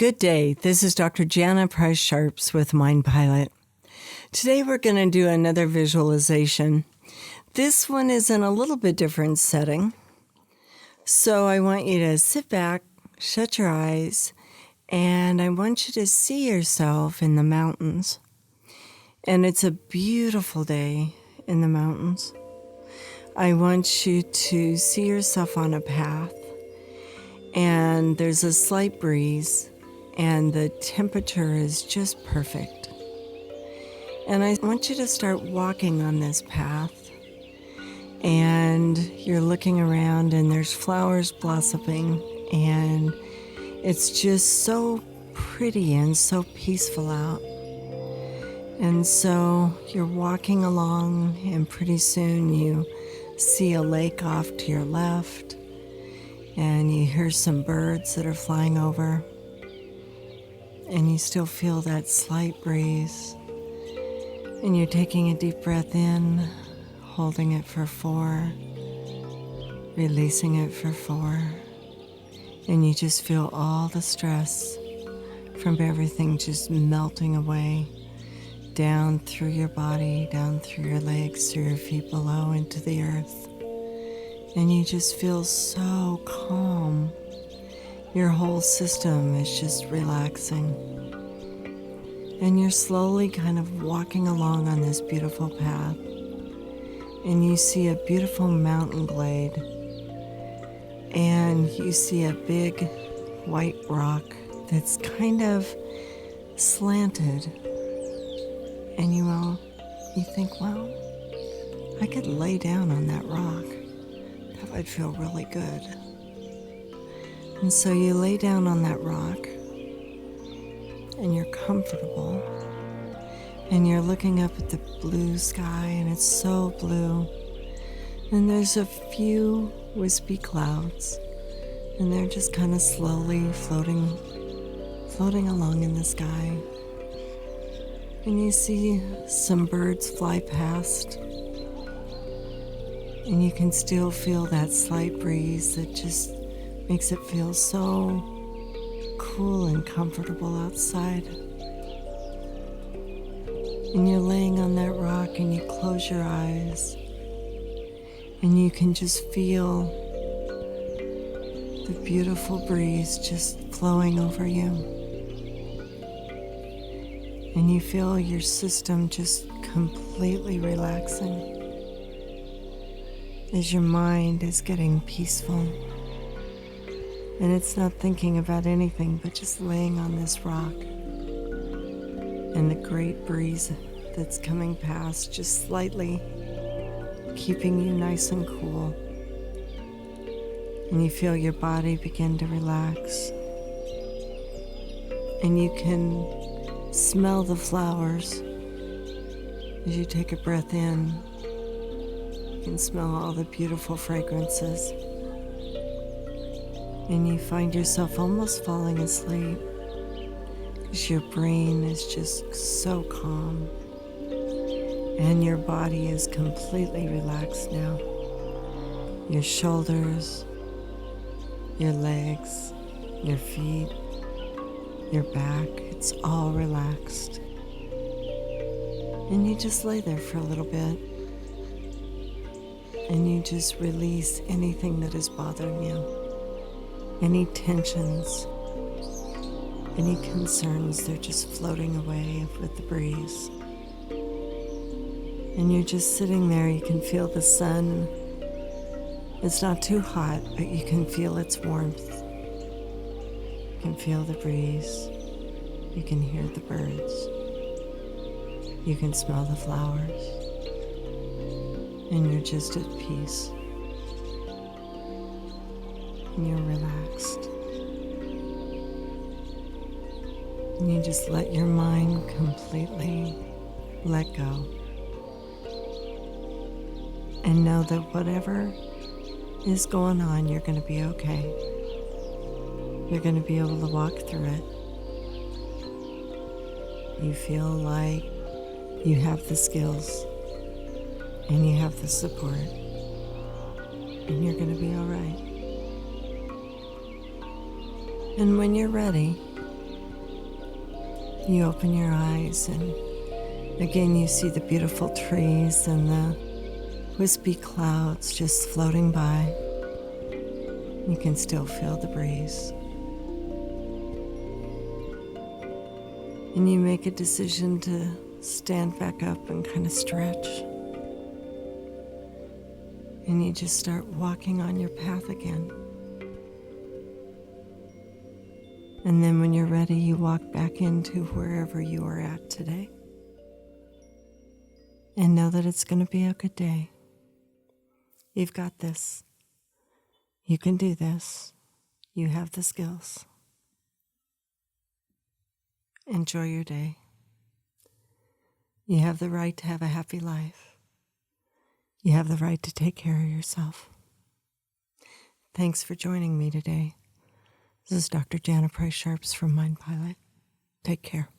Good day. This is Dr. Jana Price-Sharps with Mind Pilot. Today we're going to do another visualization. This one is in a little bit different setting. So I want you to sit back, shut your eyes, and I want you to see yourself in the mountains. And it's a beautiful day in the mountains. I want you to see yourself on a path, and there's a slight breeze, and the temperature is just perfect. And I want you to start walking on this path, and you're looking around, and there's flowers blossoming, and it's just so pretty and so peaceful out. And so you're walking along, and pretty soon you see a lake off to your left, and you hear some birds that are flying over, and you still feel that slight breeze. And you're taking a deep breath in, holding it for 4, releasing it for 4, and you just feel all the stress from everything just melting away, down through your body, down through your legs, through your feet below, into the earth. And you just feel so calm. Your whole system is just relaxing. And you're slowly kind of walking along on this beautiful path. And you see a beautiful mountain glade. And you see a big white rock that's kind of slanted. And you think, well, I could lay down on that rock. That would feel really good. And so you lay down on that rock, and you're comfortable, and you're looking up at the blue sky, and it's so blue. And there's a few wispy clouds, and they're just kind of slowly floating along in the sky. And you see some birds fly past, and you can still feel that slight breeze that just makes it feel so cool and comfortable outside. And you're laying on that rock, and you close your eyes, and you can just feel the beautiful breeze just flowing over you. And you feel your system just completely relaxing as your mind is getting peaceful. And it's not thinking about anything but just laying on this rock. And the great breeze that's coming past, just slightly keeping you nice and cool. And you feel your body begin to relax. And you can smell the flowers as you take a breath in. You can smell all the beautiful fragrances. And you find yourself almost falling asleep because your brain is just so calm. And your body is completely relaxed now. Your shoulders, your legs, your feet, your back, it's all relaxed. And you just lay there for a little bit. And you just release anything that is bothering you. Any tensions, any concerns, they're just floating away with the breeze. And you're just sitting there. You can feel the sun. It's not too hot, but you can feel its warmth. You can feel the breeze. You can hear the birds. You can smell the flowers. And you're just at peace. And you're relaxed. And you just let your mind completely let go. And know that whatever is going on, you're going to be okay. You're going to be able to walk through it. You feel like you have the skills and you have the support, and you're going to be all right. And when you're ready, You open your eyes and again you see the beautiful trees and the wispy clouds just floating by. You can still feel the breeze. And you make a decision to stand back up and kind of stretch. And you just start walking on your path again. And then when you're ready, you walk back into wherever you are at today. And know that it's going to be a good day. You've got this. You can do this. You have the skills. Enjoy your day. You have the right to have a happy life. You have the right to take care of yourself. Thanks for joining me today. This is Dr. Jana Price-Sharps from Mind Pilot. Take care.